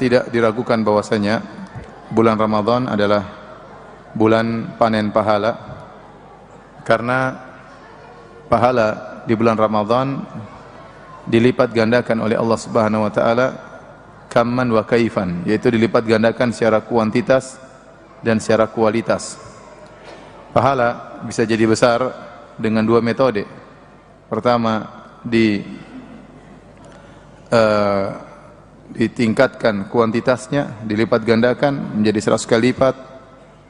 Tidak diragukan bahwasanya bulan Ramadan adalah bulan panen pahala, karena pahala di bulan Ramadan dilipat gandakan oleh Allah Subhanahu wa taala kamman wa kaifan, yaitu dilipat gandakan secara kuantitas dan secara kualitas. Pahala bisa jadi besar dengan dua metode. Pertama, ditingkatkan kuantitasnya, dilipat gandakan menjadi 100 kali lipat,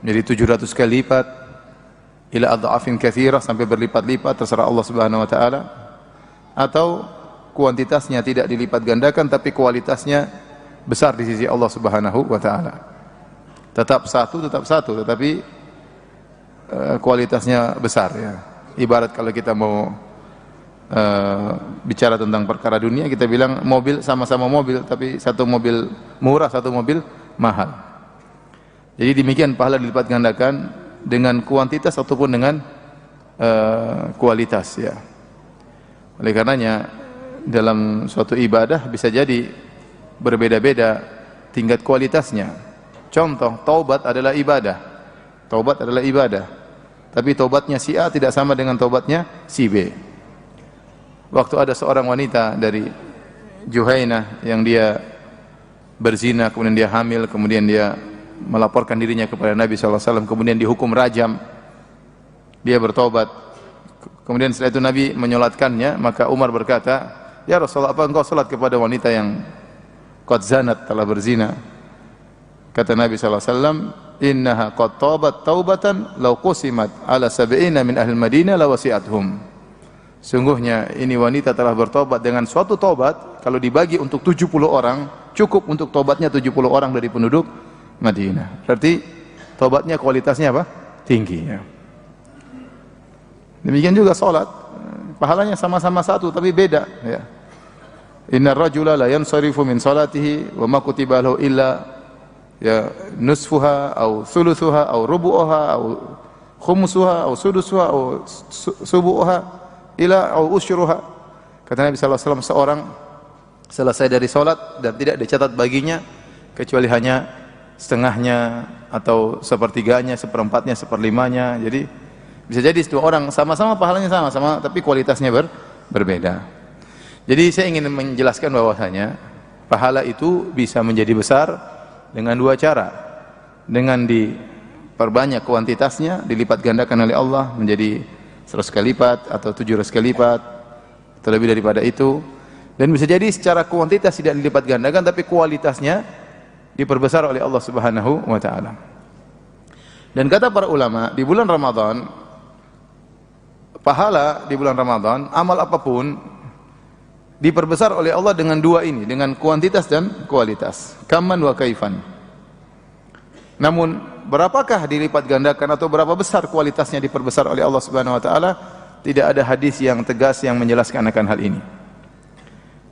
menjadi 700 kali lipat, ila adhafin katsirah, sampai berlipat-lipat, terserah Allah Subhanahu wa taala. Atau kuantitasnya tidak dilipat gandakan tapi kualitasnya besar di sisi Allah Subhanahu wa taala. Tetap satu, tetapi kualitasnya besar, ya. Ibarat kalau kita mau bicara tentang perkara dunia, kita bilang mobil sama-sama mobil, tapi satu mobil murah, satu mobil mahal. Jadi demikian pahala dilipat gandakan dengan kuantitas ataupun dengan kualitas, ya. Oleh karenanya dalam suatu ibadah bisa jadi berbeda-beda tingkat kualitasnya. Contoh, taubat adalah ibadah. Taubat adalah ibadah. Tapi taubatnya si A tidak sama dengan taubatnya si B. Waktu ada seorang wanita dari Juhainah yang dia berzina, kemudian dia hamil, kemudian dia melaporkan dirinya kepada Nabi SAW, kemudian dihukum rajam. Dia bertobat. Kemudian setelah itu Nabi menyolatkannya, maka Umar berkata, "Ya Rasulullah, apa engkau salat kepada wanita yang qad zanat, telah berzina?" Kata Nabi SAW, "Innaha qad taubat taubatan law qusimat ala sab'ina min ahli Madinah lawasi'athum." Sungguhnya ini wanita telah bertobat dengan suatu tobat, kalau dibagi untuk 70 orang, cukup untuk tobatnya 70 orang dari penduduk Madinah. Berarti tobatnya kualitasnya apa? Tinggi, ya. Demikian juga salat, pahalanya sama-sama satu tapi beda, ya. Innar rajula la yansarifu min salatihi wa ma kutiba lahu illa ya nusfuha au thuluthuha au rubu'uha au khumsuha au sudusuha au subu'uha ila au usyruha. Kata Nabi sallallahu alaihi wasallam, seorang selesai dari salat dan tidak dicatat baginya kecuali hanya setengahnya atau sepertiganya, seperempatnya, seperlimanya. Jadi bisa jadi dua orang sama-sama pahalanya sama-sama tapi kualitasnya berbeda. Jadi saya ingin menjelaskan bahwasanya pahala itu bisa menjadi besar dengan dua cara. Dengan diperbanyak kuantitasnya, dilipat gandakan oleh Allah menjadi 100 kali lipat atau 700 kali lipat atau lebih daripada itu. Dan bisa jadi secara kuantitas tidak dilipat gandakan tapi kualitasnya diperbesar oleh Allah Subhanahu wa taala. Dan kata para ulama, di bulan Ramadan, pahala di bulan Ramadan, amal apapun diperbesar oleh Allah dengan dua ini, dengan kuantitas dan kualitas. Kamman wa kaifan. Namun berapakah dilipat gandakan atau berapa besar kualitasnya diperbesar oleh Allah Subhanahu wa taala? Tidak ada hadis yang tegas yang menjelaskan akan hal ini.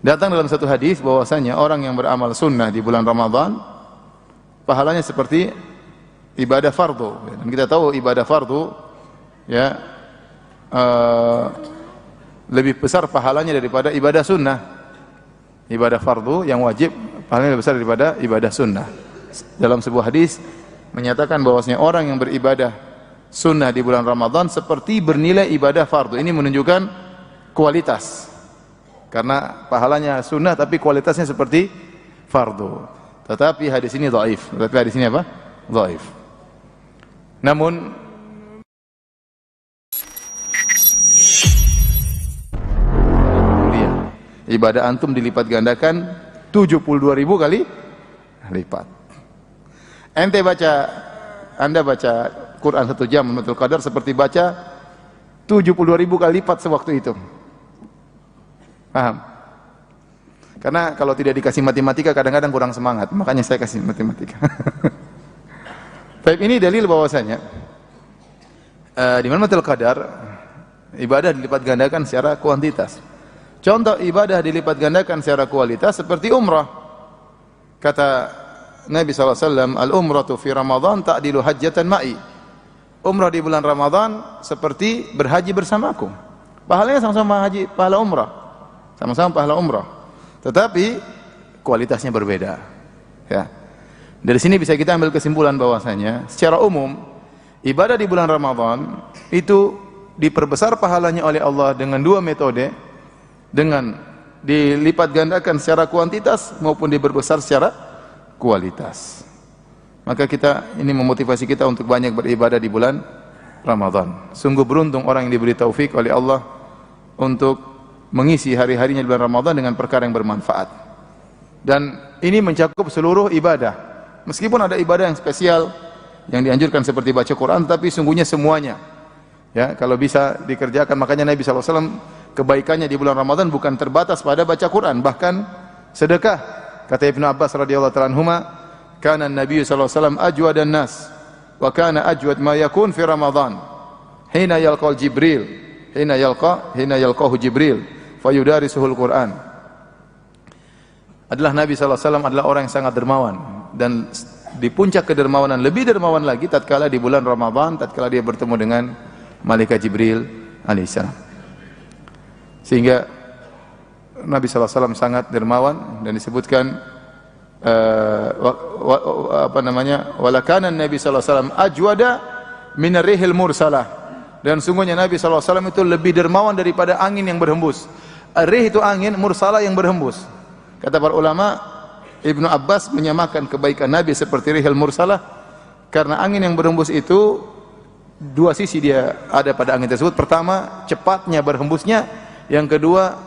Datang dalam satu hadis bahwasanya orang yang beramal sunnah di bulan Ramadan pahalanya seperti ibadah fardu. Dan kita tahu ibadah fardu, ya, lebih besar pahalanya daripada ibadah sunnah. Ibadah fardu yang wajib pahalanya lebih besar daripada ibadah sunnah. Dalam sebuah hadis menyatakan bahwasanya orang yang beribadah sunnah di bulan Ramadan seperti bernilai ibadah fardu. Ini menunjukkan kualitas. Karena pahalanya sunnah tapi kualitasnya seperti fardu. Tetapi hadis ini dhaif. Tetapi hadis ini apa? Dhaif. Namun ibadah antum dilipat gandakan 72.000 kali lipat. Anda baca Quran 1 jam Lailatul Qadar seperti baca 72.000 kali lipat sewaktu itu. Paham? Karena kalau tidak dikasih matematika kadang-kadang kurang semangat, makanya saya kasih matematika. Tapi ini dalil bahwasanya di mana Lailatul Qadar ibadah dilipat gandakan secara kuantitas. Contoh ibadah dilipat gandakan secara kualitas seperti umrah. Kata Nabi SAW, al-umratu fi Ramadan ta'dilu hajjatan ma'i. Umrah di bulan Ramadan seperti berhaji bersamaku. Pahalanya sama-sama haji, pahala umrah. Sama-sama pahala umrah. Tetapi kualitasnya berbeda. Ya. Dari sini bisa kita ambil kesimpulan bahwasanya secara umum ibadah di bulan Ramadan itu diperbesar pahalanya oleh Allah dengan dua metode, dengan dilipat gandakan secara kuantitas maupun diperbesar secara kualitas. Maka ini memotivasi kita untuk banyak beribadah di bulan Ramadan. Sungguh beruntung orang yang diberi taufik oleh Allah untuk mengisi hari-harinya di bulan Ramadan dengan perkara yang bermanfaat. Dan ini mencakup seluruh ibadah. Meskipun ada ibadah yang spesial yang dianjurkan seperti baca Quran, tapi sungguhnya semuanya. Ya, kalau bisa dikerjakan, makanya Nabi SAW kebaikannya di bulan Ramadan bukan terbatas pada baca Quran, bahkan sedekah. Kata Ibnu Abbas radhiyallahu ta'ala anhuma, kana Nabi SAW ajwadan nas wa kana ajwad ma yakun fi Ramadan. Hina yalqa Jibril, hina yalqahu Jibril fayudarisuhul Quran. Adalah Nabi SAW adalah orang yang sangat dermawan, dan di puncak kedermawanan, lebih dermawan lagi tatkala di bulan Ramadan, tatkala dia bertemu dengan malaikat Jibril alaihissalam. Sehingga Nabi SAW sangat dermawan, dan disebutkan walakana Nabi SAW ajwada minar rihil mursalah, dan sungguhnya Nabi SAW itu lebih dermawan daripada angin yang berhembus. Rih itu angin, mursalah yang berhembus. Kata para ulama, Ibnu Abbas menyamakan kebaikan Nabi seperti rihil mursalah, karena angin yang berhembus itu dua sisi dia ada pada angin tersebut. Pertama, cepatnya berhembusnya. Yang kedua,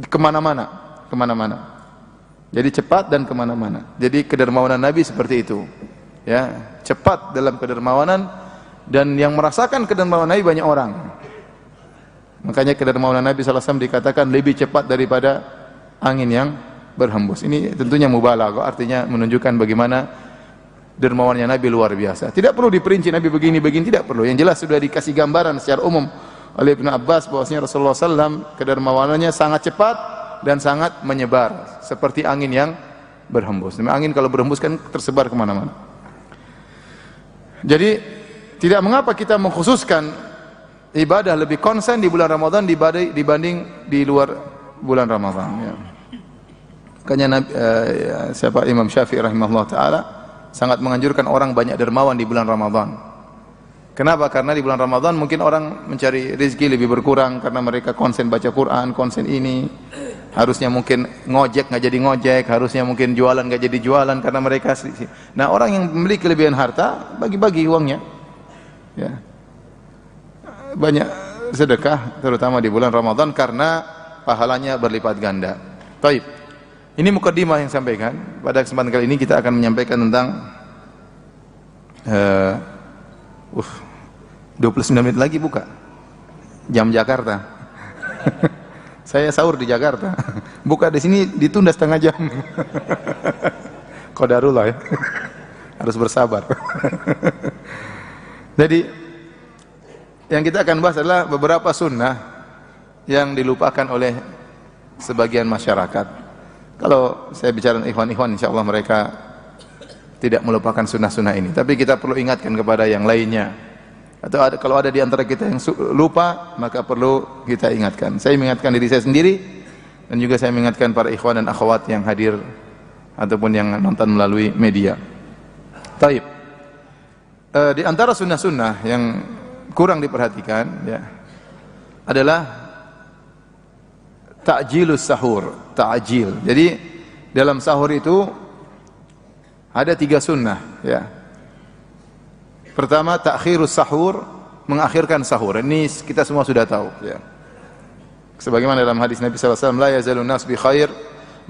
kemana-mana. Jadi cepat dan kemana-mana. Jadi kedermawanan Nabi seperti itu. Ya, cepat dalam kedermawanan, dan yang merasakan kedermawanan Nabi banyak orang. Makanya kedermawanan Nabi SAW dikatakan lebih cepat daripada angin yang berhembus. Ini tentunya mubalaghah, artinya menunjukkan bagaimana dermawannya Nabi luar biasa. Tidak perlu diperinci Nabi begini, tidak perlu. Yang jelas sudah dikasih gambaran secara umum oleh Ibnu Abbas bahwasanya Rasulullah SAW kedermawanannya sangat cepat dan sangat menyebar, seperti angin yang berhembus. Angin kalau berhembus kan tersebar kemana-mana. Jadi tidak mengapa kita mengkhususkan ibadah lebih konsen di bulan Ramadan dibanding di luar bulan Ramadan. Ya. Makanya Imam Syafi'i rahimahullah taala sangat menganjurkan orang banyak dermawan di bulan Ramadan. Kenapa? Karena di bulan Ramadan mungkin orang mencari rezeki lebih berkurang karena mereka konsen baca Quran, konsen ini. Harusnya mungkin ngojek nggak jadi ngojek, harusnya mungkin jualan nggak jadi jualan karena mereka. Nah, orang yang memiliki kelebihan harta bagi-bagi uangnya. Ya. Banyak sedekah terutama di bulan Ramadan karena pahalanya berlipat ganda. Baik. Ini mukadimah yang sampaikan. Pada kesempatan kali ini kita akan menyampaikan tentang 29 menit lagi buka. Jam Jakarta. Saya sahur di Jakarta. Buka di sini ditunda setengah jam. Qadarullah ya. Harus bersabar. Jadi yang kita akan bahas adalah beberapa sunnah yang dilupakan oleh sebagian masyarakat. Kalau saya bicara ikhwan-ikhwan, insyaallah mereka tidak melupakan sunnah-sunnah ini. Tapi kita perlu ingatkan kepada yang lainnya. Atau kalau ada di antara kita yang lupa, maka perlu kita ingatkan. Saya mengingatkan diri saya sendiri, dan juga saya mengingatkan para ikhwan dan akhwat yang hadir ataupun yang nonton melalui media. Taib. Di antara sunnah-sunnah yang kurang diperhatikan ya, adalah ta'jilus sahur, ta'jil. Jadi dalam sahur itu ada 3 sunnah ya. Pertama, ta'khirus sahur, mengakhirkan sahur. Ini kita semua sudah tahu ya. Sebagaimana dalam hadis Nabi SAW, la yazalun nas bi khair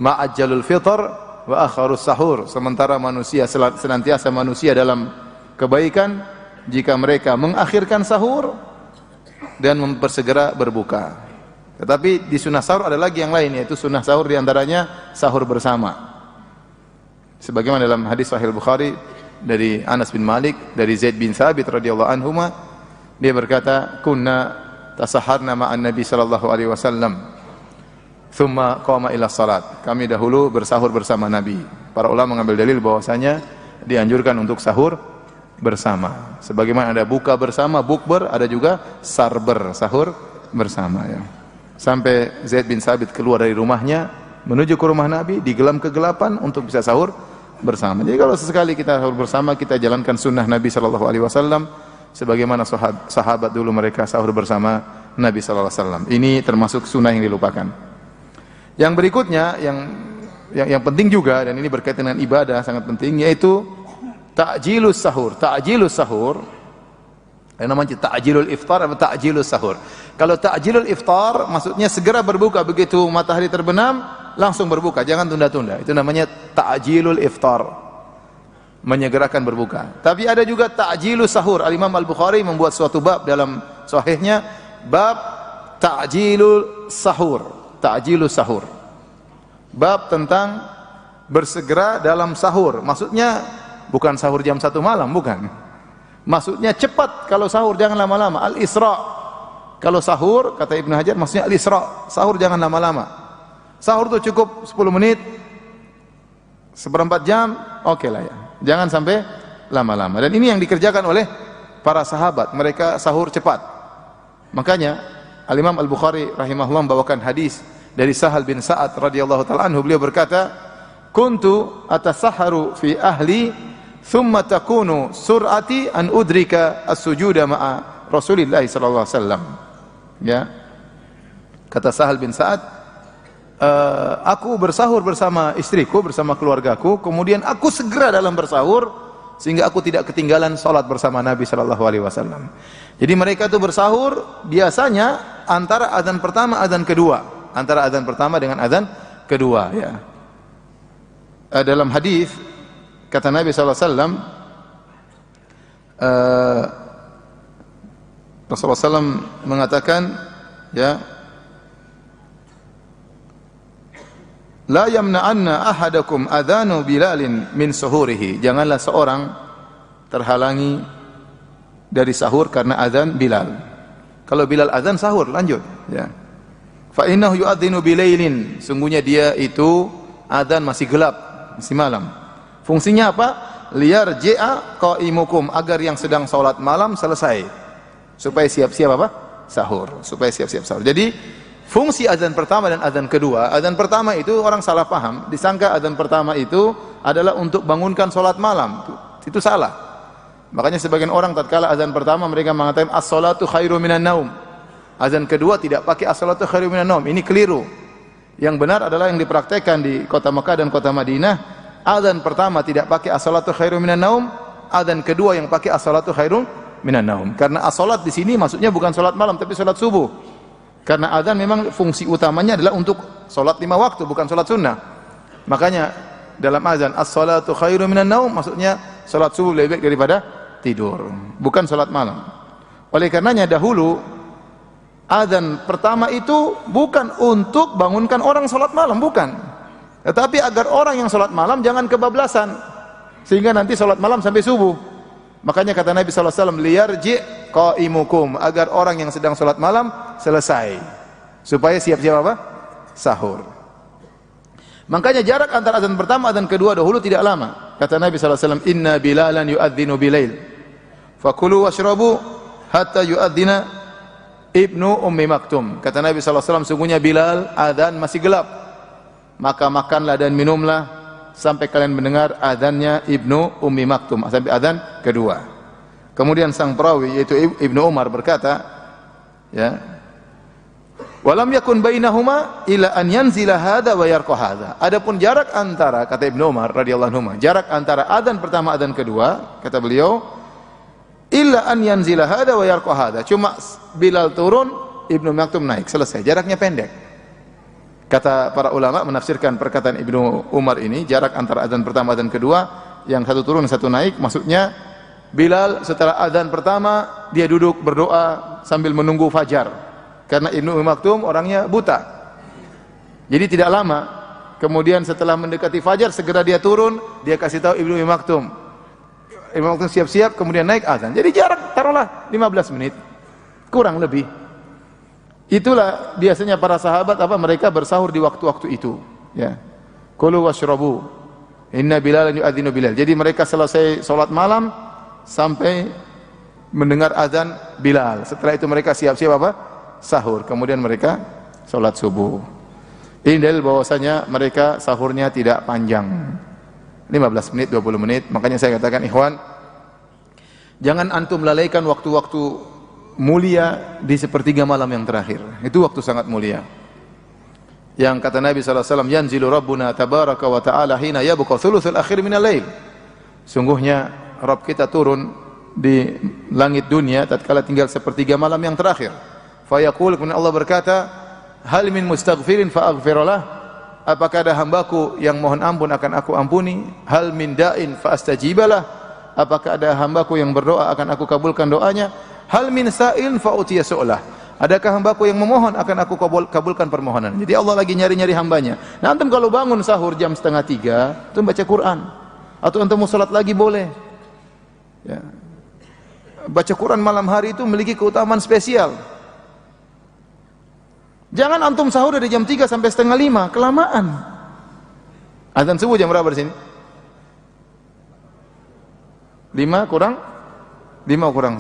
ma'ajjalul fitr wa akharus sahur. Sementara manusia senantiasa manusia dalam kebaikan jika mereka mengakhirkan sahur dan mempersegera berbuka. Tetapi di sunnah sahur ada lagi yang lain, yaitu sunnah sahur diantaranya sahur bersama. Sebagaimana dalam hadis Sahih Bukhari dari Anas bin Malik dari Zaid bin Thabit radhiyallahu anhuma, dia berkata, "Kunna tasaharna ma'an Nabi sallallahu alaihi wasallam, thumma qama ila salat." Kami dahulu bersahur bersama Nabi. Para ulama mengambil dalil bahwasanya dianjurkan untuk sahur bersama. Sebagaimana ada buka bersama, bukber, ada juga sarber, sahur bersama ya. Sampai Zaid bin Thabit keluar dari rumahnya menuju ke rumah Nabi di kegelapan untuk bisa sahur bersama. Jadi kalau sesekali kita sahur bersama, kita jalankan sunnah Nabi sallallahu alaihi wasallam sebagaimana sahabat dulu mereka sahur bersama Nabi sallallahu alaihi wasallam. Ini termasuk sunnah yang dilupakan. Yang berikutnya yang penting juga, dan ini berkaitan dengan ibadah sangat penting, yaitu ta'jilus sahur. Ta'jilus sahur, yang namanya ta'jilul iftar atau ta'jilus sahur. Kalau ta'jilul iftar maksudnya segera berbuka, begitu matahari terbenam langsung berbuka, jangan tunda-tunda. Itu namanya ta'jilul iftar, menyegerakan berbuka. Tapi ada juga ta'jilus sahur. Al-Imam Al-Bukhari membuat suatu bab dalam sahihnya, bab ta'jilul sahur. Ta'jilus sahur, bab tentang bersegera dalam sahur. Maksudnya bukan sahur jam 1 malam, bukan. Maksudnya cepat kalau sahur, jangan lama-lama. Al-Isra, kalau sahur kata Ibnu Hajar maksudnya al-Isra, sahur jangan lama-lama. Sahur itu cukup 10 menit, seperempat jam, oke lah ya. Jangan sampai lama-lama. Dan ini yang dikerjakan oleh para sahabat, mereka sahur cepat. Makanya Al-Imam Al-Bukhari rahimahullah membawakan hadis dari Sahal bin Sa'ad radhiyallahu ta'ala anhu. Beliau berkata, kuntu atasahharu fi ahli thumma takunu sur'ati an udrika as-sujuda ma'a Rasulillah sallallahu alaihi wasallam. Ya. Kata Sahal bin Sa'ad, aku bersahur bersama istriku, bersama keluargaku, kemudian aku segera dalam bersahur sehingga aku tidak ketinggalan salat bersama Nabi sallallahu alaihi wasallam. Jadi mereka itu bersahur biasanya antara azan pertama azan kedua, antara azan pertama dengan azan kedua, ya. Dalam hadis kata Nabi sallallahu alaihi wasallam, Rasulullah SAW mengatakan, ya, la yamna'anna ahadakum adhanu bilalin min suhurihi. Janganlah seorang terhalangi dari sahur karena azan Bilal. Kalau Bilal azan, sahur lanjut, ya. Fa innahu yu'adzinu bilailin. Sungguhnya dia itu azan masih gelap, masih malam. Fungsinya apa? Liyarji'a qaimukum, agar yang sedang salat malam selesai, supaya siap-siap apa? Sahur, supaya siap-siap sahur. Jadi fungsi azan pertama dan azan kedua, azan pertama itu orang salah paham, disangka azan pertama itu adalah untuk bangunkan salat malam. Itu salah. Makanya sebagian orang tatkala azan pertama mereka mengatakan as-salatu khairu minan naum. Azan kedua tidak pakai as-salatu khairu minan naum. Ini keliru. Yang benar adalah yang dipraktekkan di kota Mekah dan kota Madinah. Azan pertama tidak pakai as-salatu khairu minan naum, azan kedua yang pakai as-salatu khairu minan naum. Karena as-salat di sini maksudnya bukan salat malam tapi salat subuh. Karena azan memang fungsi utamanya adalah untuk salat 5 waktu, bukan salat sunnah. Makanya dalam azan as-salatu khairu minan naum maksudnya salat subuh lebih baik daripada tidur, bukan salat malam. Oleh karenanya dahulu azan pertama itu bukan untuk bangunkan orang salat malam, bukan. Tetapi agar orang yang salat malam jangan kebablasan sehingga nanti salat malam sampai subuh. Makanya kata Nabi sallallahu alaihi wasallam, liyarji qaimukum, agar orang yang sedang salat malam selesai supaya siap-siap apa? Sahur. Makanya jarak antara azan pertama azan kedua dahulu tidak lama. Kata Nabi sallallahu alaihi wasallam, inna bilalan yu'adzinu bilail fakulu washrabu hatta yu'adzina ibnu ummi maktum. Kata Nabi sallallahu alaihi wasallam, sungguhnya Bilal azan masih gelap, maka makanlah dan minumlah sampai kalian mendengar azannya ibnu ummi maktum, sampai azan kedua. Kemudian sang perawi yaitu Ibnu Umar berkata, ya, walam yakun bainahuma ila an yanzila hadza wa yarqa hadza. Adapun jarak antara, kata Ibnu Umar radhiyallahu anhu, jarak antara azan pertama azan kedua, kata beliau, illa an yanzila hadza wa yarqa hadza. Cuma Bilal turun, Ibnu Maktum naik, selesai. Jaraknya pendek. Kata para ulama menafsirkan perkataan Ibnu Umar ini, jarak antara azan pertama azan kedua, yang satu turun satu naik, maksudnya Bilal setelah azan pertama dia duduk berdoa sambil menunggu fajar. Karena Ibnu Maktum orangnya buta, jadi tidak lama. Kemudian setelah mendekati fajar segera dia turun, dia kasih tahu Ibnu Maktum. Ibnu Maktum siap-siap, kemudian naik azan. Jadi jarak taruhlah 15 menit kurang lebih. Itulah biasanya para sahabat apa, mereka bersahur di waktu-waktu itu, ya. Kulu washrabu inna bilalan yu'adzinu bilal. Jadi mereka selesai salat malam sampai mendengar azan Bilal. Setelah itu mereka siap-siap apa? Sahur. Kemudian mereka salat subuh. Ini dalil bahwasanya mereka sahurnya tidak panjang. 15 menit, 20 menit. Makanya saya katakan ikhwan, jangan antum lalaikan waktu-waktu mulia di sepertiga malam yang terakhir. Itu waktu sangat mulia. Yang kata Nabi SAW, yanzilu Rabbuna tabaraka wa ta'ala hina yabqa thuluthul akhir minal lail. Sungguhnya Rabb kita turun di langit dunia tatkala tinggal sepertiga malam yang terakhir. Fayaqul, kemudian Allah berkata, hal min mustaghfirin fa'aghfiralah. Apakah ada hambaku yang mohon ampun akan aku ampuni? Hal min da'in fa'astajibalah. Apakah ada hambaku yang berdoa akan aku kabulkan doanya? Hal min sa'il fa'utiya su'lah. Adakah hambaku yang memohon akan aku kabulkan permohonan? Jadi Allah lagi nyari-nyari hambanya. Nah, antum kalau bangun sahur jam 2:30, antum baca Quran. Atau antum mau salat lagi boleh. Ya. Baca Quran malam hari itu memiliki keutamaan spesial. Jangan antum sahur dari jam 3 sampai 4:30, kelamaan. Azan subuh jam berapa di sini? 5 kurang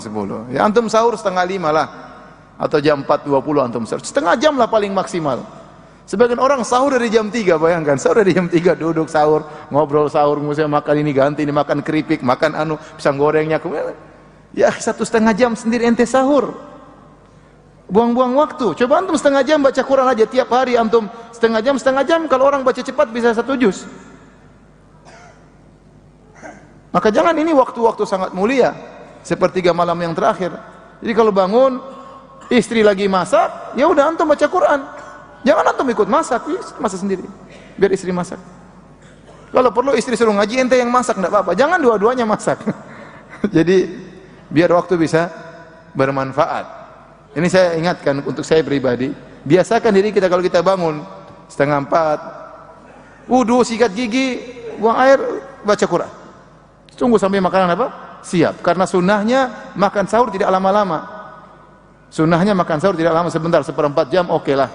10. Ya antum sahur 4:30 lah. Atau jam 4:20 antum sahur. Setengah jam lah paling maksimal. Sebagian orang sahur dari jam 3, bayangkan. Sahur dari jam 3, duduk sahur, ngobrol sahur, misalnya makan ini ganti, ini makan keripik, makan pisang gorengnya. Ya 1,5 jam sendiri ente sahur. Buang-buang waktu. Coba antum 1/2 jam baca Quran aja tiap hari antum 1/2 jam. Kalau orang baca cepat bisa 1 juz. Maka jangan, ini waktu-waktu sangat mulia. Sepertiga malam yang terakhir. Jadi kalau bangun, istri lagi masak, ya udah antum baca Quran. Jangan antum ikut masak, masak sendiri. Biar istri masak. Kalau perlu istri suruh ngaji, ente yang masak enggak apa-apa. Jangan dua-duanya masak. Jadi biar waktu bisa bermanfaat. Ini saya ingatkan untuk saya pribadi. Biasakan diri kita kalau kita bangun 3:30, wudu, sikat gigi, buang air, baca Quran. Tunggu sampai makanan apa? Siap. Karena sunnahnya makan sahur tidak lama-lama. Sunnahnya makan sahur tidak lama, sebentar, 1/4 jam oke lah.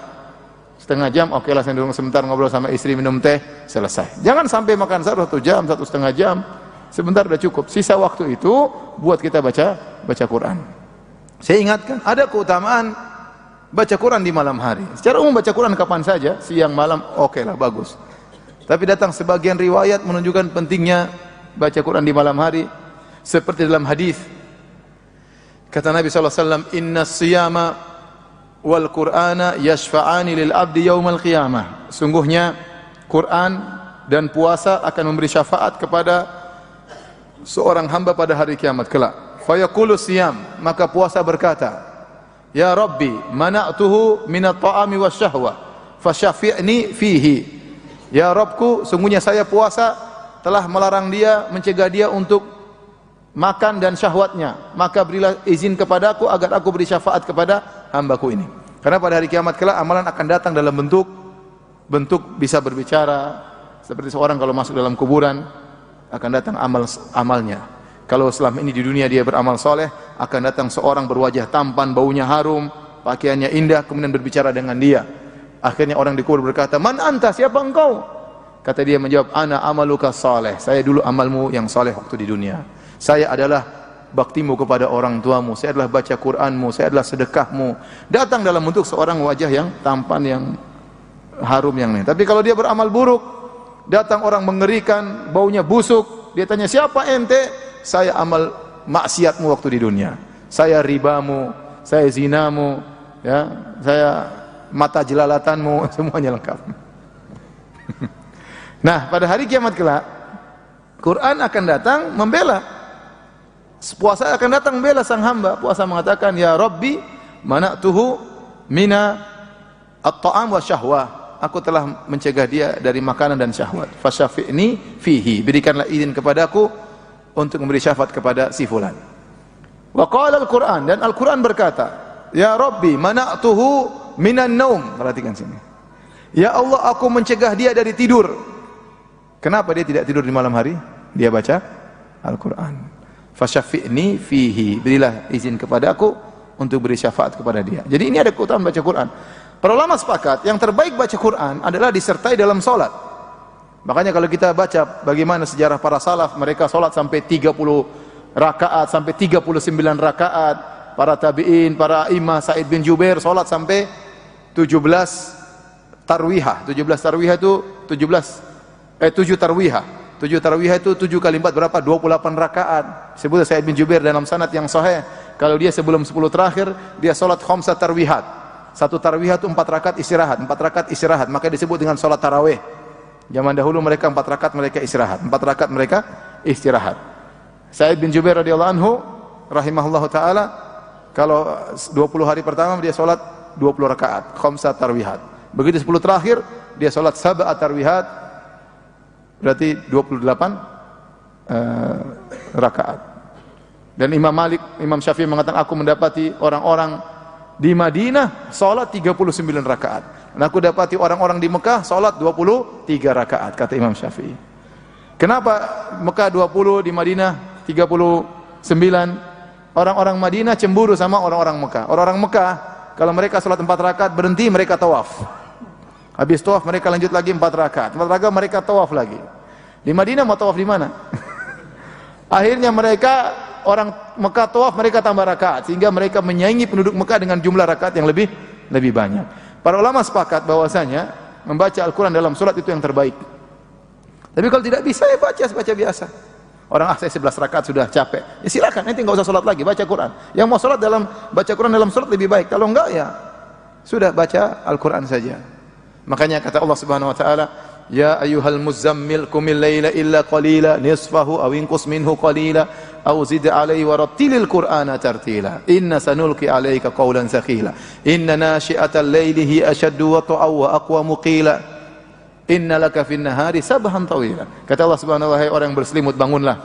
1/2 jam oke lah, saya duduk sebentar ngobrol sama istri, minum teh, selesai. Jangan sampai makan sahur 1 jam, 1,5 jam. Sebentar udah cukup. Sisa waktu itu buat kita baca Quran. Saya ingatkan, ada keutamaan baca Quran di malam hari. Secara umum baca Quran kapan saja, siang, malam, oke lah, bagus. Tapi datang sebagian riwayat menunjukkan pentingnya baca Quran di malam hari. Seperti dalam hadis, kata Nabi SAW, inna siyama wal Qur'ana yashfa'ani lil abdi yawmal qiyamah. Sungguhnya Quran dan puasa akan memberi syafaat kepada seorang hamba pada hari kiamat kelak. Fayaqulu siyam, maka puasa berkata, ya Rabbi, mana'tuhu minat ta'ami wasyahwa, fasyafi'ni fihi. Ya Rabbku, sungguhnya saya puasa telah melarang dia, mencegah dia untuk makan dan syahwatnya, maka berilah izin kepadaku agar aku beri syafaat kepada hambaku ini. Karena pada hari kiamat kelak amalan akan datang dalam bentuk bisa berbicara, seperti seorang kalau masuk dalam kuburan akan datang amalnya. Kalau selama ini di dunia dia beramal soleh, akan datang seorang berwajah tampan, baunya harum, pakaiannya indah, kemudian berbicara dengan dia. Akhirnya orang di kubur berkata, man anta, siapa engkau? Kata dia menjawab, ana amaluka soleh, saya dulu amalmu yang soleh waktu di dunia. Saya adalah baktimu kepada orang tuamu, saya adalah baca Qur'anmu, saya adalah sedekahmu. Datang dalam bentuk seorang wajah yang tampan, yang harum, yang ini. Tapi kalau dia beramal buruk, datang orang mengerikan, baunya busuk, dia tanya, siapa ente? Saya amal maksiatmu waktu di dunia. Saya ribamu, saya zinamu, ya, saya mata jelalatanmu, semuanya lengkap. Nah, pada hari kiamat kelak, Quran akan datang membela. Puasa akan datang membela sang hamba. Puasa mengatakan, ya Rabbi, mana'tuhu mina at-ta'am wa syahwah. Aku telah mencegah dia dari makanan dan syahwat. Fasyafi'ni fihi. Berikanlah izin kepadaku untuk memberi syafaat kepada si fulan. Wa qala al-Quran, dan Al-Quran berkata, ya Rabbi, mana'tuhu minan naum. Perhatikan sini. Ya Allah, aku mencegah dia dari tidur. Kenapa dia tidak tidur di malam hari? Dia baca Al-Quran. Fasyafi'ni fihi. Berilah izin kepada aku untuk beri syafaat kepada dia. Jadi ini ada keutamaan baca Quran. Para ulama sepakat, yang terbaik baca Quran adalah disertai dalam salat. Makanya kalau kita baca bagaimana sejarah para salaf, mereka salat sampai 30 rakaat, sampai 39 rakaat. Para tabi'in, para imam Sa'id bin Jubair salat sampai 17 tarwihah. 17 tarwihah itu 7 tarwihah. 7 tarwihah itu 7 kali 4 berapa? 28 rakaat. Sebut Sa'id bin Jubair dalam sanad yang sahih, kalau dia sebelum 10 terakhir dia salat khamsah tarwihat. Satu tarwihah itu 4 rakaat istirahat, 4 rakaat istirahat, maka disebut dengan salat tarawih. Zaman dahulu mereka 4 rakaat mereka istirahat, 4 rakaat mereka istirahat. Sa'id bin Jubair radhiyallahu anhu rahimahullahu taala, kalau 20 hari pertama dia salat 20 rakaat, khamsah tarwihat. Begitu 10 terakhir dia salat sab'a tarwihat, berarti 28 rakaat. Dan Imam Malik, Imam Syafi'i mengatakan, aku mendapati orang-orang di Madinah salat 39 rakaat. Dan aku dapati orang-orang di Mekah salat 23 rakaat, kata Imam Syafi'i. Kenapa Mekah 20, di Madinah 39? Orang-orang Madinah cemburu sama orang-orang Mekah. Orang-orang Mekah kalau mereka salat 4 rakaat berhenti, mereka tawaf. Habis tawaf mereka lanjut lagi 4 rakaat. 4 rakaat mereka tawaf lagi. Di Madinah mau tawaf di mana? Akhirnya mereka, orang Mekah tawaf, mereka tambah rakaat sehingga mereka menyaingi penduduk Mekah dengan jumlah rakaat yang lebih banyak. Para ulama sepakat bahwasanya membaca Al-Qur'an dalam salat itu yang terbaik. Tapi kalau tidak bisa ya baca biasa. Orang saya 11 rakaat sudah capek. Ya silakan, nanti enggak usah salat lagi, baca Quran. Yang mau salat baca Quran dalam salat lebih baik. Kalau enggak ya sudah baca Al-Qur'an saja. Makanya kata Allah Subhanahu wa taala, ya ayyuhal muzammil qumil laila illa qalila nisfahu aw inqus minhu qalila aw zid alayhi wa rattilil qur'ana tartila inna sanulqi alayka qawlan thaqila inna nashi'atal layli hi ashaddu wat'a wa aqwamu qila inna laka fin nahari sabhan tawila. Kata Allah Subhanahu wa taala, orang yang berselimut bangunlah,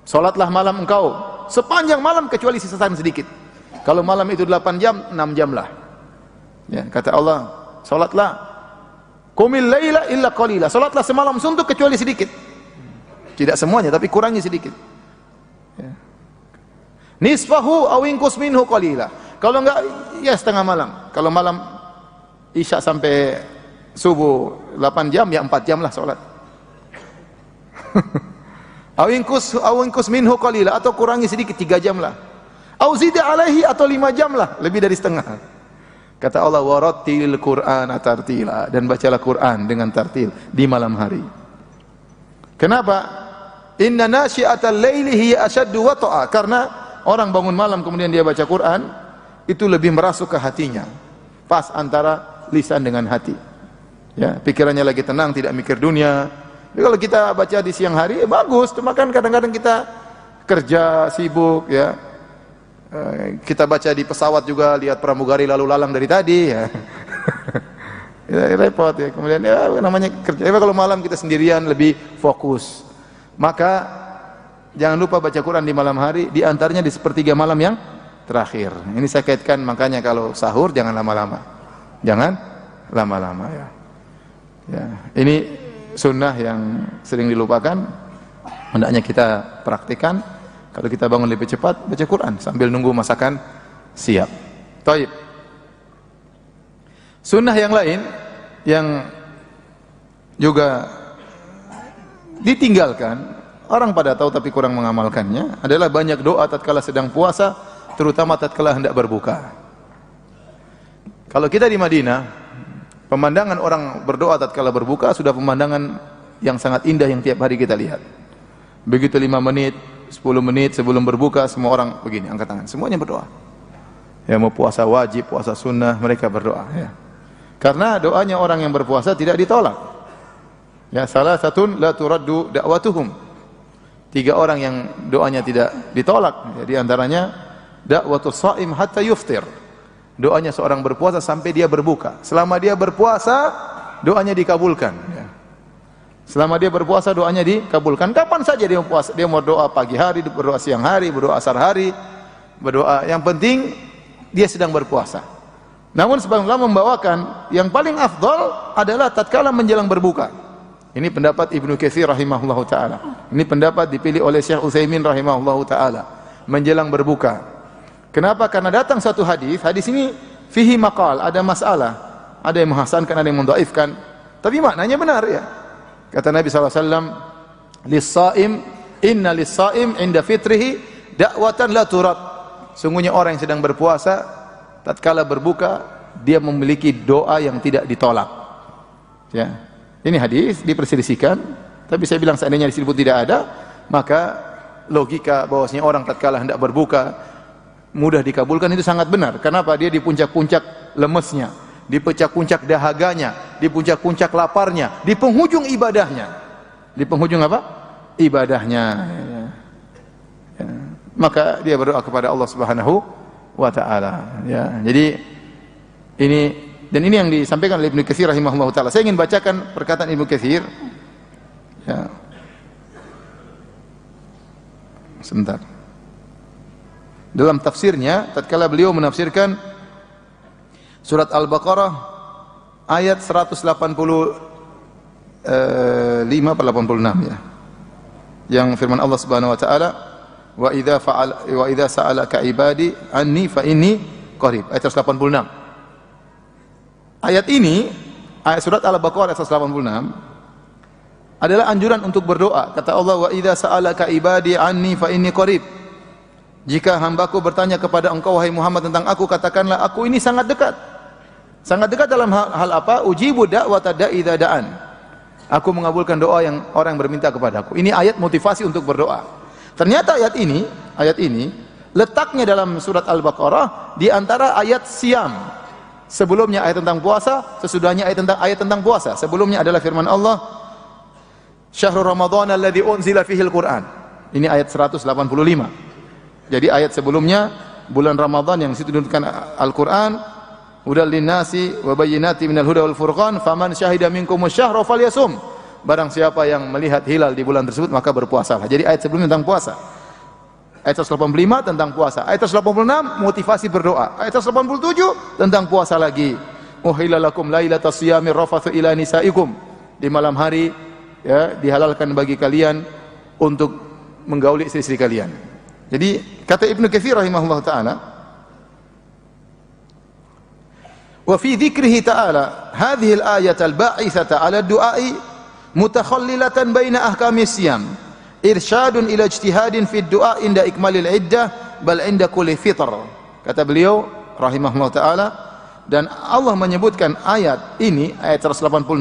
salatlah malam engkau sepanjang malam kecuali sisa sedikit. Kalau malam itu 8 jam, 6 jam lah. Ya, kata Allah, salatlah qumil laila illa qalila, salatlah semalam suntuk kecuali sedikit. Tidak semuanya, tapi kurangi sedikit. Ya. Nisfahu aw inqus minhu qalila. Kalau enggak ya setengah malam. Kalau malam Isya sampai subuh 8 jam ya 4 jam lah salat. Aw inqus minhu qalila, atau kurangi sedikit 3 jam lah. Aw zid alaihi, atau 5 jam lah, lebih dari setengah. Kata Allah, warattilil Qur'ana tartila, dan bacalah Quran dengan tartil di malam hari. Kenapa? Inna nasyi'atal laili hiya ashaddu wat'a, karena orang bangun malam kemudian dia baca Quran itu lebih merasuk ke hatinya. Pas antara lisan dengan hati. Ya, pikirannya lagi tenang, tidak mikir dunia. Jadi kalau kita baca di siang hari bagus, cuma kan kadang-kadang kita kerja sibuk ya. Kita baca di pesawat juga, lihat pramugari lalu lalang dari tadi ya. Ya repot ya. Kemudian ya namanya kerja. Kalau malam kita sendirian lebih fokus. Maka jangan lupa baca Quran di malam hari, di antaranya di sepertiga malam yang terakhir. Ini saya kaitkan, makanya kalau sahur jangan lama-lama. Jangan lama-lama ya. Ya, ini sunnah yang sering dilupakan. Hendaknya kita praktikkan. Kalau kita bangun lebih cepat, baca Quran sambil nunggu masakan siap. Taib. Sunnah yang lain yang juga ditinggalkan, orang pada tahu tapi kurang mengamalkannya, adalah banyak doa tatkala sedang puasa, terutama tatkala hendak berbuka. Kalau kita di Madinah, pemandangan orang berdoa tatkala berbuka sudah pemandangan yang sangat indah yang tiap hari kita lihat. Begitu 5 menit, 10 menit sebelum berbuka, semua orang begini, angkat tangan, semuanya berdoa. Ya, mau puasa wajib, puasa sunnah, mereka berdoa ya. Karena doanya orang yang berpuasa tidak ditolak. Ya, salah satu la turaddu da'watuhum. 3 orang yang doanya tidak ditolak. Ya, di antaranya da'watus shaim hatta yuftir. Doanya seorang berpuasa sampai dia berbuka. Selama dia berpuasa, doanya dikabulkan ya. Selama dia berpuasa doanya dikabulkan. Kapan saja dia puasa, dia mau doa pagi hari, berdoa siang hari, berdoa asar hari, berdoa. Yang penting dia sedang berpuasa. Namun sebagian ulama membawakan yang paling afdal adalah tatkala menjelang berbuka. Ini pendapat Ibnu Katsir rahimahullahu taala. Ini pendapat dipilih oleh Syekh Utsaimin rahimahullahu taala. Menjelang berbuka. Kenapa? Karena datang satu hadis. Hadis ini fihi maqal, ada masalah. Ada yang menghasankan, ada yang mendhaifkan. Tapi maknanya benar ya. Kata Nabi SAW, lis-saim, inna lis-saim inda fitrihi da'watan la turad. Sungguhnya orang yang sedang berpuasa tatkala berbuka dia memiliki doa yang tidak ditolak. Ya. Ini hadis diperselisihkan, tapi saya bilang seandainya disebut tidak ada, maka logika bahwasanya orang tatkala hendak berbuka mudah dikabulkan itu sangat benar. Kenapa? Dia di puncak-puncak lemesnya, di puncak-puncak dahaganya, di puncak-puncak laparnya, di penghujung ibadahnya. Di penghujung apa? Ibadahnya. Ya. Ya. Maka dia berdoa kepada Allah Subhanahu wa taala. Ya. Jadi ini yang disampaikan oleh Ibnu Katsir rahimahullahu taala. Saya ingin bacakan perkataan Ibnu Katsir. Ya. Sebentar. Dalam tafsirnya, tatkala beliau menafsirkan surat Al-Baqarah ayat 185 atau 86 ya. Yang firman Allah Subhanahu wa taala, wa idza sa'alaka ibadi anni fa inni qarib, ayat 186. Ayat ini, ayat surat Al-Baqarah ayat 186 adalah anjuran untuk berdoa. Kata Allah, wa idza sa'alaka ibadi anni fa inni qarib. Jika hambaku bertanya kepada engkau wahai Muhammad tentang aku, katakanlah aku ini sangat dekat. Sangat dekat dalam hal apa? Ujibu da'wata da'i idza da'an. Aku mengabulkan doa yang orang yang berminta kepadaku. Ini ayat motivasi untuk berdoa. Ternyata ayat ini letaknya dalam surat Al-Baqarah di antara ayat Siyam. Sebelumnya ayat tentang puasa, sesudahnya ayat tentang puasa. Sebelumnya adalah firman Allah, Syahrul Ramadhan alladzi unzila fihil Qur'an. Ini ayat 185. Jadi ayat sebelumnya bulan Ramadan yang situ diturunkan Al-Qur'an, hudal linnasi wa bayyinati minal huda wal furqan, faman syahida minkumus syahra falyasum. Barang siapa yang melihat hilal di bulan tersebut maka berpuasalah. Jadi ayat sebelumnya tentang puasa. Ayat 185 tentang puasa. Ayat 186 motivasi berdoa. Ayat 187 tentang puasa lagi. Uhilla lakum lailatas siyamir rafathu ila nisaikum. Di malam hari ya dihalalkan bagi kalian untuk menggauli istri-istri kalian. Jadi kata Ibnu Katsir rahimahullah taala, wa fi dzikrihi ta'ala hadhihi al-ayat al-ba'itsata 'ala ad-du'a'i mutakhallilatan baina ahkamis siyam. Irsyadun ila ijtihadin fi du'a inda ikmalil iddah bal inda kulli fitr. Kata beliau rahimahullah taala, dan Allah menyebutkan ayat ini, ayat 186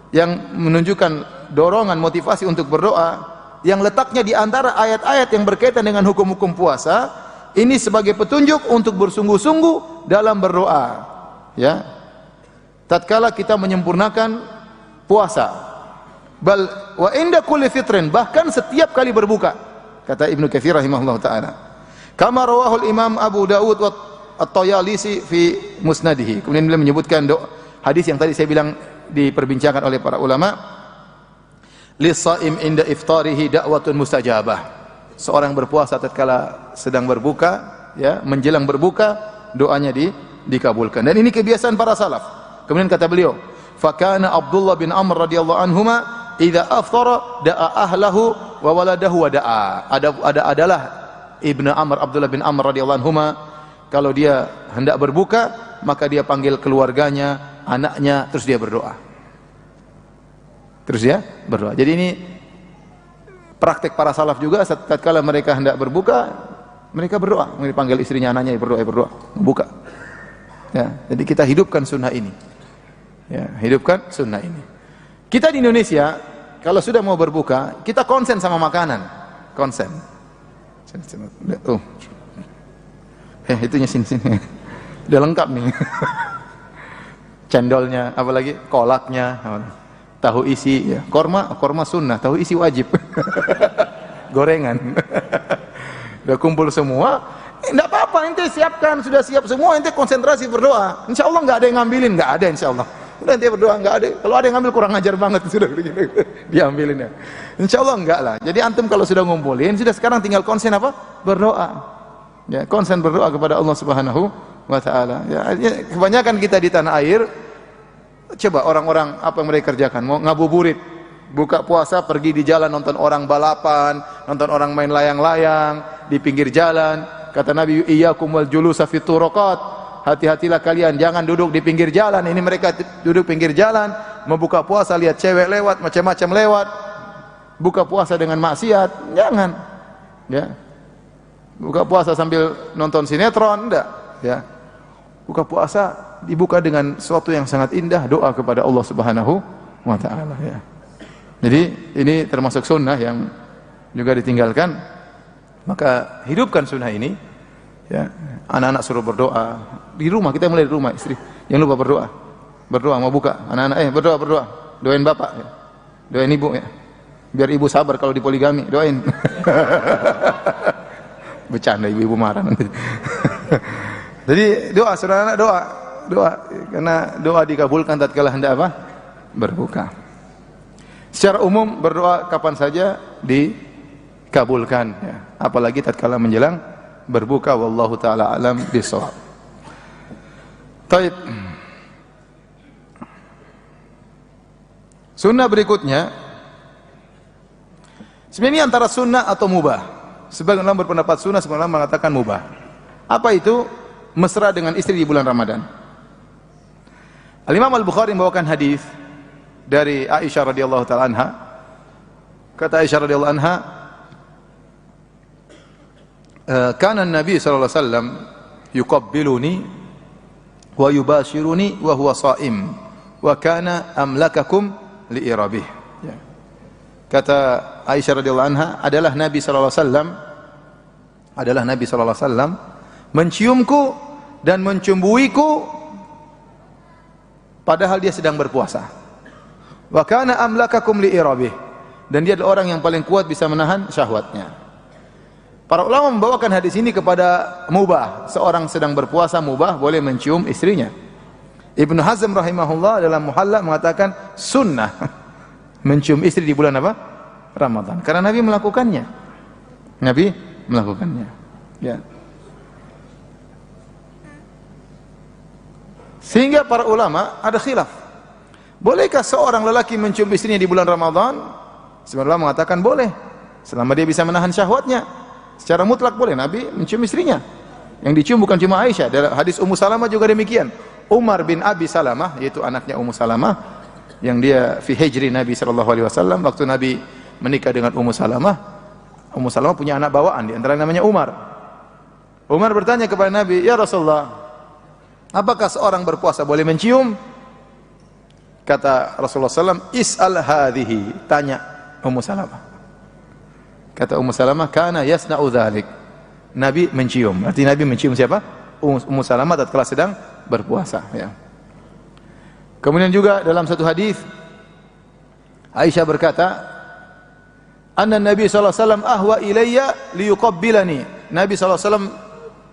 yang menunjukkan dorongan motivasi untuk berdoa yang letaknya di antara ayat-ayat yang berkaitan dengan hukum-hukum puasa, ini sebagai petunjuk untuk bersungguh-sungguh dalam berdoa. Ya. Tatkala kita menyempurnakan puasa, bal wa inda kulli fitrin, bahkan setiap kali berbuka, kata Ibnu Katsir rahimahullah taala. Kama rawahul Imam Abu Dawud wa At-Tayalisi fi musnadihi. Kemudian beliau menyebutkan hadis yang tadi saya bilang diperbincangkan oleh para ulama, lis-shaim inda iftarihi da'watun mustajabah. Seorang berpuasa tatkala sedang berbuka, ya, menjelang berbuka, doanya dikabulkan. Dan ini kebiasaan para salaf. Kemudian kata beliau, fa kana Abdullah bin Amr radhiyallahu anhuma idza aftara da'a ahlahu wa waladahu wa da'a. Adalah Ibnu Amr, Abdullah bin Amr radhiyallahu anhuma, kalau dia hendak berbuka maka dia panggil keluarganya, anaknya, terus dia berdoa. Jadi ini praktek para salaf juga. Tatkala mereka hendak berbuka, mereka berdoa, mereka panggil istrinya, anaknya, berdoa, buka. Ya, jadi kita hidupkan sunnah ini. Ya, hidupkan sunnah ini. Kita di Indonesia kalau sudah mau berbuka, kita konsen sama makanan. Konsen. Itunya sini. Udah lengkap nih. Cendolnya, apalagi kolaknya, tahu isi, ya. Korma sunnah, tahu isi wajib. Gorengan. Udah kumpul semua, enggak apa-apa, ente siapkan, sudah siap semua, ente konsentrasi berdoa. Insyaallah enggak ada yang ngambilin, enggak ada insyaallah. Udah ente berdoa, enggak ada. Kalau ada yang ngambil kurang ajar banget, sudah begini. Diambilin ya. Insyaallah enggak lah. Jadi antum kalau sudah ngumpulin, sudah sekarang tinggal konsen apa? Berdoa. Ya, konsen berdoa kepada Allah Subhanahu wa taala. Ya, kebanyakan kita di tanah air, coba orang-orang apa yang mereka kerjakan? Mau ngabuburit, buka puasa pergi di jalan nonton orang balapan, nonton orang main layang-layang di pinggir jalan. Kata Nabi, iyyakum wal julusa fi turuqat. Hati-hatilah kalian jangan duduk di pinggir jalan. Ini mereka duduk pinggir jalan, membuka puasa, lihat cewek lewat, macam-macam lewat. Buka puasa dengan maksiat, jangan. Ya. Buka puasa sambil nonton sinetron, enggak, ya. Buka puasa dibuka dengan sesuatu yang sangat indah, doa kepada Allah Subhanahu wa taala ya. Jadi ini termasuk sunnah yang juga ditinggalkan. Maka hidupkan sunnah ini ya. Anak-anak suruh berdoa di rumah, kita mulai di rumah, istri jangan lupa berdoa. Berdoa mau buka, anak-anak berdoa. Doain bapak ya. Doain ibu ya. Biar ibu sabar kalau dipoligami, doain. Bercanda, ibu-ibu marah nanti. Jadi doa, saudara anak doa, karena doa dikabulkan tatkala hendak apa? Berbuka. Secara umum berdoa kapan saja dikabulkan, ya. Apalagi tatkala menjelang berbuka. Wallahu taala alam bishawab. Taib. Sunnah berikutnya, sebenarnya antara sunnah atau mubah. Sebagian ulama berpendapat sunnah, sebagian ulama mengatakan mubah. Apa itu? Mesra dengan istri di bulan Ramadan. Al-Imam Al-Bukhari membawakan hadis dari Aisyah radhiyallahu taala anha. Kata Aisyah radhiyallahu anha, "Kana an-nabi sallallahu alaihi wasallam yuqabbiluni wa yubashiruni wa huwa sha'im wa kana amlakakum li'irabih." Ya. Kata Aisyah radhiyallahu anha, adalah Nabi sallallahu alaihi wasallam menciumku dan mencumbuiku padahal dia sedang berpuasa. Wa kana amlakakum li'irabih, dan dia adalah orang yang paling kuat bisa menahan syahwatnya. Para ulama membawakan hadis ini kepada mubah. Seorang sedang berpuasa mubah boleh mencium istrinya. Ibnu Hazm rahimahullah dalam Muhalla mengatakan sunnah mencium istri di bulan apa? Ramadan. Karena Nabi melakukannya. Ya. Sehingga para ulama ada khilaf. Bolehkah seorang lelaki mencium istrinya di bulan Ramadan? Sebagian ulama mengatakan boleh, selama dia bisa menahan syahwatnya. Secara mutlak boleh Nabi mencium istrinya. Yang dicium bukan cuma Aisyah. Dalam hadis Ummu Salamah juga demikian. Umar bin Abi Salamah, yaitu anaknya Ummu Salamah, yang dia fi hijri Nabi sallallahu alaihi wasallam, waktu Nabi menikah dengan Ummu Salamah punya anak bawaan, di antara namanya Umar. Umar bertanya kepada Nabi, "Ya Rasulullah, apakah seorang berpuasa boleh mencium?" Kata Rasulullah SAW, "Is'al hadhihi," tanya Ummu Salamah. Kata Ummu Salamah, "Kana yasna'u dzalik." Nabi mencium. Arti Nabi mencium siapa? Ummu Salamah tatkala sedang berpuasa, ya. Kemudian juga dalam satu hadis Aisyah berkata, "Anna Nabi sallallahu alaihi wasallam ahwa ilayya liyuqabbilani." Nabi sallallahu alaihi wasallam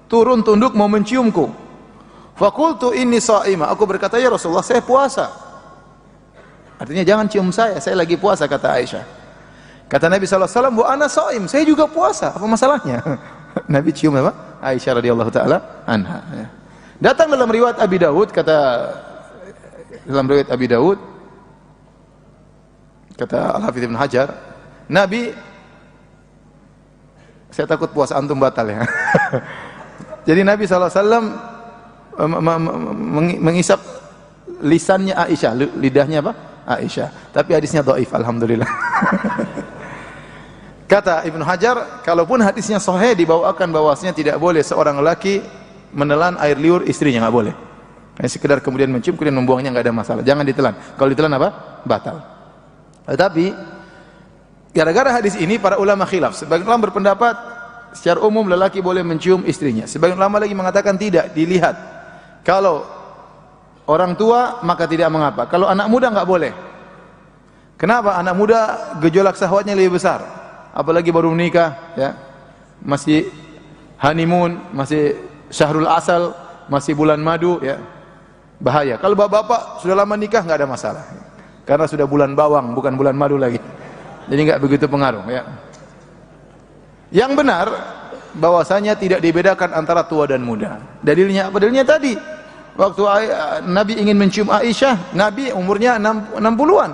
turun tunduk mau menciumku. Faqultu inni sha'imah. Aku berkata, "Ya Rasulullah, saya puasa." Artinya jangan cium saya lagi puasa, kata Aisyah. Kata Nabi sallallahu alaihi wasallam, "Wa ana sha'im." Saya juga puasa, apa masalahnya? Nabi cium apa? Aisyah radhiyallahu taala anha, ya. Datang dalam riwayat Abi Dawud, kata Al-Hafidz Ibnu Hajar, Nabi, saya takut puasa antum batal ya. Jadi Nabi SAW mengisap lisannya Aisyah, lidahnya apa? Aisyah. Tapi hadisnya dhaif, alhamdulillah. Kata Ibnu Hajar, kalaupun hadisnya sahih, dibawakan bahwasanya tidak boleh seorang lelaki menelan air liur istrinya, nggak boleh. Hanya sekedar kemudian mencium, kemudian membuangnya, nggak ada masalah. Jangan ditelan. Kalau ditelan apa? Batal. Tetapi gara-gara hadis ini para ulama khilaf. Sebagian ulama berpendapat secara umum lelaki boleh mencium istrinya. Sebagian ulama lagi mengatakan tidak, dilihat. Kalau orang tua maka tidak mengapa. Kalau anak muda nggak boleh. Kenapa? Anak muda gejolak syahwatnya lebih besar. Apalagi baru menikah, ya. Masih honeymoon, masih syahrul asal, masih bulan madu, ya. Bahaya. Kalau bapak-bapak sudah lama nikah nggak ada masalah. Karena sudah bulan bawang, bukan bulan madu lagi. Jadi nggak begitu pengaruh, ya. Yang benar bahwasanya tidak dibedakan antara tua dan muda. Dalilnya apa? Dalilnya tadi waktu Nabi ingin mencium Aisyah, Nabi umurnya 60-an.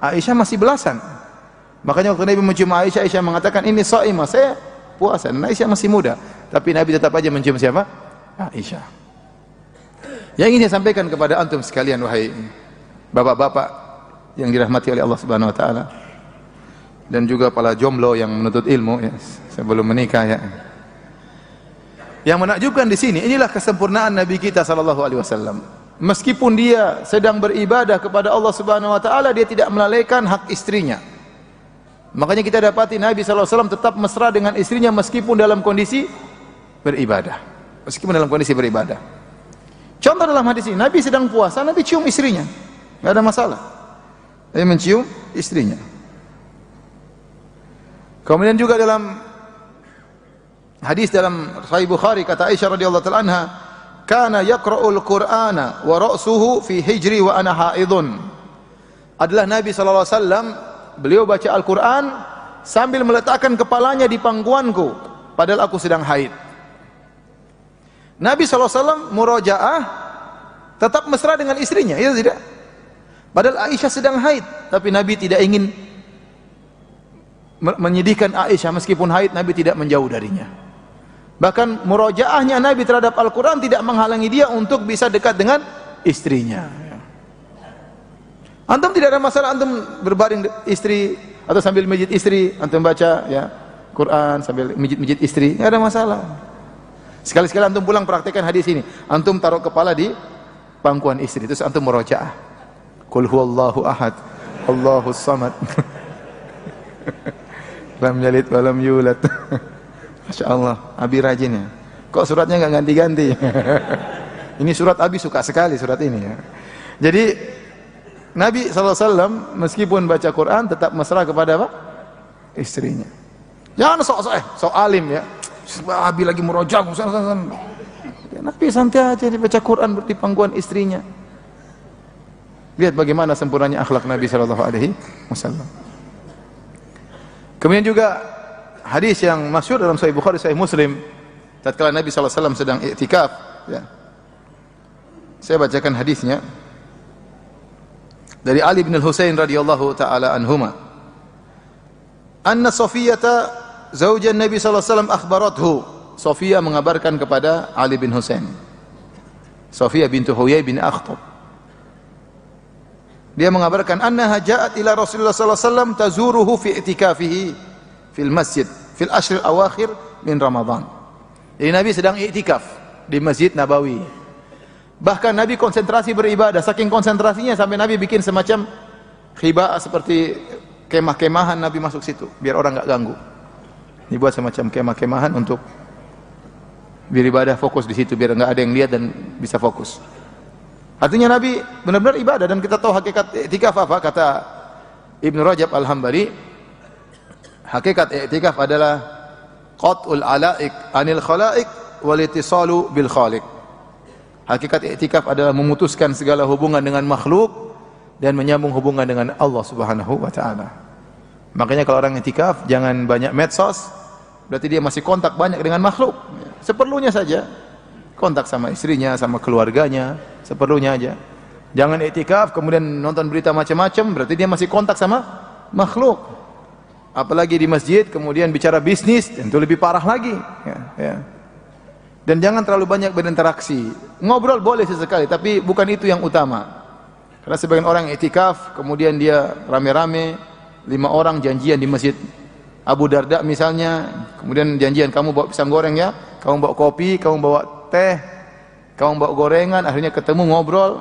Aisyah masih belasan. Makanya waktu Nabi mencium Aisyah, Aisyah mengatakan, "Ini shaimah, saya puasa." Dan Aisyah masih muda, tapi Nabi tetap aja mencium siapa? Aisyah. Yang ingin saya sampaikan kepada antum sekalian, wahai bapak-bapak yang dirahmati oleh Allah Subhanahu wa taala, dan juga para jomblo yang menuntut ilmu, ya, sebelum menikah, ya. Yang menakjubkan di sini, inilah kesempurnaan Nabi kita sallallahu alaihi wasallam. Meskipun dia sedang beribadah kepada Allah Subhanahu wa taala, dia tidak melalaikan hak istrinya. Makanya kita dapati Nabi sallallahu alaihi wasallam tetap mesra dengan istrinya meskipun dalam kondisi beribadah. Meskipun dalam kondisi beribadah. Contoh dalam hadis ini, Nabi sedang puasa, Nabi cium istrinya. Enggak ada masalah. Nabi mencium istrinya. Kemudian juga dalam hadis dalam Sahih Bukhari kata Aisyah radhiyallahu taala anha, "Kana yaqra'ul Qur'ana wa ra'suhu fi hijri wa ana haidun." Adalah Nabi sallallahu alaihi wasallam, beliau baca Al-Qur'an sambil meletakkan kepalanya di pangkuanku padahal aku sedang haid. Nabi sallallahu alaihi wasallam murojaah tetap mesra dengan istrinya, ya tidak? Padahal Aisyah sedang haid, tapi Nabi tidak ingin menyedihkan Aisyah meskipun haid, Nabi tidak menjauh darinya. Bahkan murojaahnya Nabi terhadap Al-Quran tidak menghalangi dia untuk bisa dekat dengan istrinya. Antum tidak ada masalah antum berbaring istri atau sambil mijit istri, antum baca ya Quran sambil mijit-mijit istri, tidak ada masalah. Sekali-sekali antum pulang praktekkan hadis ini. Antum taruh kepala di pangkuan istri, terus antum murojaah. Qul huwallahu ahad, Allahus samad. Lam yalid wa lam yulad. Masya Allah, Abi rajin ya. Kok suratnya nggak ganti-ganti? Ini surat Abi suka sekali surat ini ya. Jadi Nabi SAW meskipun baca Quran tetap mesra kepada apa? Istrinya. Jangan sok alim ya. Abi lagi merojak. Nabi santai aja dibaca Quran di pangkuan istrinya. Lihat bagaimana sempurnanya akhlak Nabi SAW. Kemudian juga hadis yang masyhur dalam Sahih Bukhari, Sahih Muslim, tatkala Nabi sallallahu alaihi wasallam sedang iktikaf, ya. Saya bacakan hadisnya dari Ali bin Al-Husain radhiyallahu taala anhuma. Anna Safiyata zaujan Nabi sallallahu alaihi wasallam akhbarathu. Safiyah mengabarkan kepada Ali bin Husain. Safiyah bintu Huyai bin Akhtab. Dia mengabarkan annaha ja'at ila Rasulullah sallallahu alaihi wasallam tazuruhu fi i'tikafihi fil masjid fil ashr awakhir min Ramadan. Jadi Nabi sedang iktikaf di Masjid Nabawi. Bahkan Nabi konsentrasi beribadah, saking konsentrasinya sampai Nabi bikin semacam khiba'ah seperti kemah-kemahan, Nabi masuk situ biar orang enggak ganggu. Dibuat semacam kemah-kemahan untuk beribadah, fokus di situ biar enggak ada yang lihat dan bisa fokus. Artinya Nabi benar-benar ibadah, dan kita tahu hakikat iktikaf apa? Kata Ibnu Rajab Al-Hambali, hakikat i'tikaf adalah qat'ul alaik anil khalaik wal ittisalu bil khaliq. Hakikat i'tikaf adalah memutuskan segala hubungan dengan makhluk dan menyambung hubungan dengan Allah Subhanahu wa taala. Makanya kalau orang i'tikaf jangan banyak medsos, berarti dia masih kontak banyak dengan makhluk. Seperlunya saja. Kontak sama istrinya, sama keluarganya, seperlunya aja. Jangan i'tikaf kemudian nonton berita macam-macam, berarti dia masih kontak sama makhluk. Apalagi di masjid kemudian bicara bisnis, tentu lebih parah lagi ya. Dan jangan terlalu banyak berinteraksi. Ngobrol boleh sesekali, tapi bukan itu yang utama. Karena sebagian orang i'tikaf kemudian dia rame-rame 5 orang janjian di masjid Abu Darda misalnya, kemudian janjian kamu bawa pisang goreng ya, kamu bawa kopi, kamu bawa teh, kamu bawa gorengan, akhirnya ketemu ngobrol,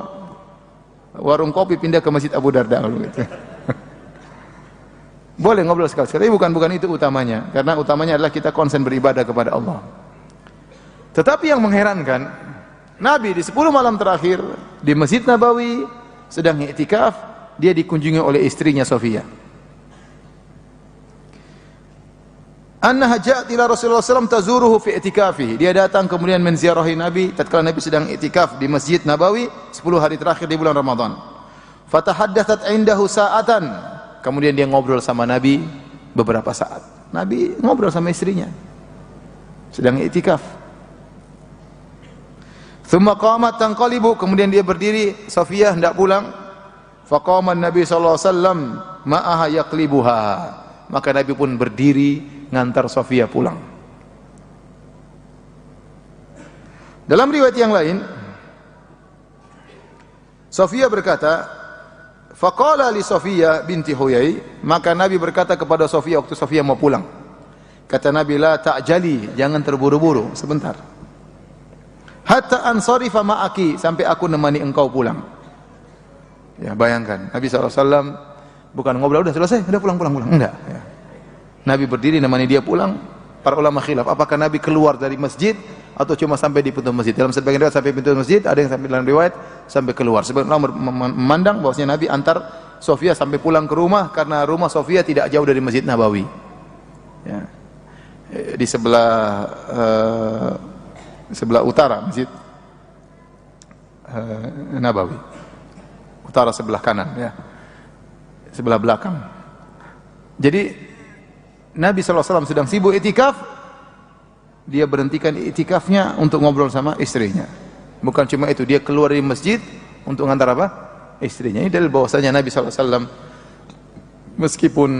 warung kopi pindah ke masjid Abu Darda gitu. Boleh ngobrol sekali-sekali, tapi bukan itu utamanya. Karena utamanya adalah kita konsen beribadah kepada Allah. Tetapi yang mengherankan, Nabi di 10 malam terakhir di Masjid Nabawi sedang i'tikaf, dia dikunjungi oleh istrinya Safiyah. Annaha ja'at ila Rasulullah SAW tazuruhu fi i'tikafihi. Dia datang kemudian menziarahi Nabi tatkala Nabi sedang i'tikaf di Masjid Nabawi 10 hari terakhir di bulan Ramadan. Fatahaddathat 'indahu sa'atan. Kemudian dia ngobrol sama Nabi beberapa saat. Nabi ngobrol sama istrinya sedang i'tikaf. Thumma qamat tanqalibu, kemudian dia berdiri, Safiyah hendak pulang. Faqama Nabi sallallahu alaihi wasallam ma'aha yaqlibuha. Maka Nabi pun berdiri ngantar Safiyah pulang. Dalam riwayat yang lain, Safiyah berkata, faqala li Safiyah binti Huyai, maka Nabi berkata kepada Safiyah waktu Safiyah mau pulang. Kata Nabi, la ta'jali, jangan terburu-buru, sebentar. hatta ansarifa ma'aki, sampai aku nemani engkau pulang. Ya, bayangkan Nabi SAW bukan ngobrol udah selesai, udah pulang. Enggak, ya. Nabi berdiri nemani dia pulang. Para ulama khilaf, apakah Nabi keluar dari masjid atau cuma sampai di pintu masjid? Dalam sebagian riwayat sampai pintu masjid, ada yang sampai dalam riwayat sampai keluar. Sebagian ulama memandang bahwasanya Nabi antar Sofia sampai pulang ke rumah, karena rumah Sofia tidak jauh dari Masjid Nabawi. Ya. Di sebelah utara Masjid Nabawi. Utara sebelah kanan, ya. Sebelah belakang. Jadi Nabi SAW sedang sibuk itikaf, dia berhentikan itikafnya untuk ngobrol sama istrinya. Bukan cuma itu, dia keluar dari masjid untuk ngantar apa? Istrinya. Ini dalil bahwasanya Nabi SAW meskipun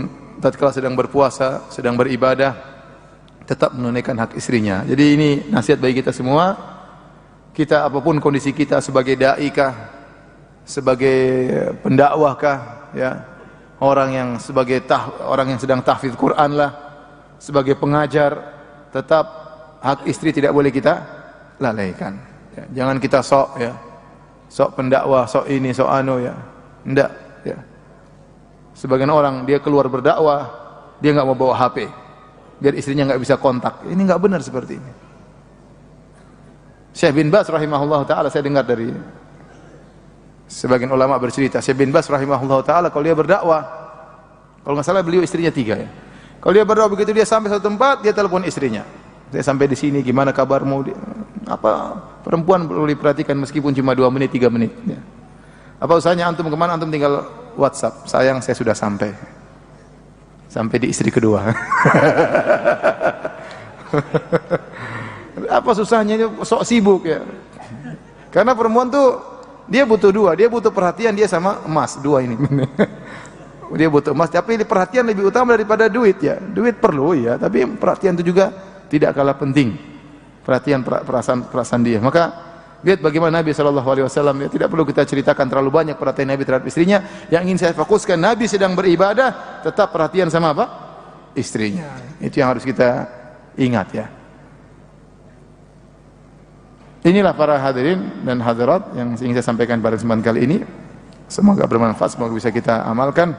tatkala sedang berpuasa, sedang beribadah, tetap menunaikan hak istrinya. Jadi ini nasihat bagi kita semua. Kita apapun kondisi kita, sebagai dai kah, sebagai pendakwah kah, ya, orang yang sedang tahfidz Quran lah, sebagai pengajar, tetap hak istri tidak boleh kita lalaikan. Ya, jangan kita sok pendakwah, sok ini, sok anu, ya. Enggak, ya. Sebagian orang dia keluar berdakwah, dia enggak mau bawa HP, biar istrinya enggak bisa kontak. Ini enggak benar seperti ini. Syekh bin Baz rahimahullah taala, saya dengar dari sebagian ulama bercerita, Syekh bin Baz rahimahullah taala kalau dia berdakwah, kalau nggak salah beliau istrinya 3, ya. Kalau dia berdakwah begitu, dia sampai satu tempat, dia telepon istrinya. Saya sampai di sini, gimana kabarmu? Apa perempuan perlu diperhatikan meskipun cuma 2 menit, 3 menit. Ya. Apa usahanya antum kemana? Antum tinggal WhatsApp. Sayang, saya sudah sampai. Sampai di istri kedua. Apa susahnya? Sok sibuk, ya. Karena perempuan tuh dia butuh 2, dia butuh perhatian, dia sama emas 2 ini. Dia butuh emas, tapi perhatian lebih utama daripada duit, ya. Duit perlu, ya, tapi perhatian itu juga tidak kalah penting. Perhatian, perasaan dia. Maka lihat bagaimana Nabi SAW, ya, tidak perlu kita ceritakan terlalu banyak perhatian Nabi terhadap istrinya. Yang ingin saya fokuskan, Nabi sedang beribadah, tetap perhatian sama apa? Istrinya. Itu yang harus kita ingat, ya. Inilah para hadirin dan hadirat yang ingin saya sampaikan pada kesempatan kali ini. Semoga bermanfaat, semoga bisa kita amalkan.